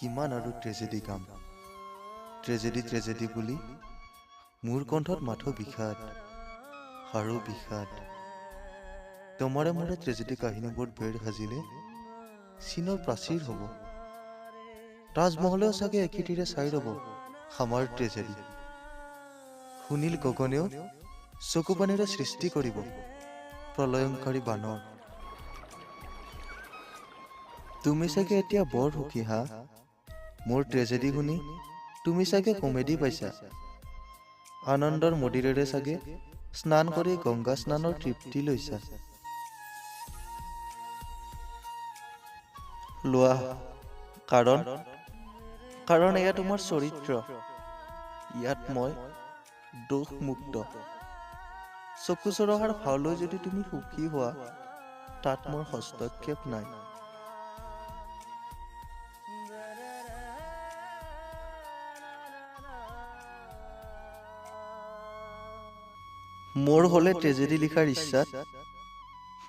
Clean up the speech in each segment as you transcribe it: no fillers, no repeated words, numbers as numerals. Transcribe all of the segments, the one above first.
কিমান আৰু ট্ৰেজেডি গাম। ট্ৰেজেডি বুলি মোৰ কণ্ঠত মাথো বিষাদ আৰু বিষাদ। তোমাৰে মোৰে ট্ৰেজেডি কাহিনীবোৰ বেৰ সাজিলে চীনৰ প্ৰাচীৰ হ'ব। তাজমহলেও চাগে একেটিৰে চাই ৰ'ব আমাৰ ট্ৰেজেডি। সুনীল গগনেও চকুপানীৰে সৃষ্টি কৰিব প্ৰলয়ংকাৰী বানৰ। তুমি চাগে এতিয়া বৰ সুখী হা মোৰ ট্ৰেজেডি শুনি। তুমি চাগে কমেডি পাইছা, আনন্দৰ মদিৰেৰে চাগে স্নান কৰি গংগা স্নানৰ তৃপ্তি লৈছা। লোৱা, কাৰণ এয়া তোমাৰ চৰিত্ৰ। ইয়াত মই দোষমুক্ত। চকু চৰহাৰ ভাওলৈ যদি তুমি সুখী হোৱা, তাত মোৰ হস্তক্ষেপ নাই। মোৰ হলে ট্ৰেজেডি লিখাৰ ইচ্ছাত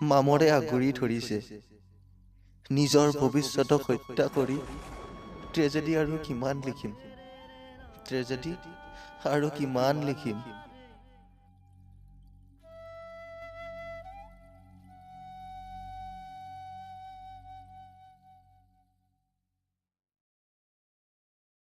মামৰে আগুৰি ধৰিছে। নিজৰ ভৱিষ্যতক হত্যা কৰি ট্ৰেজেডি আৰু কিমান লিখিম, ট্ৰেজেডি আৰু কিমান লিখিম।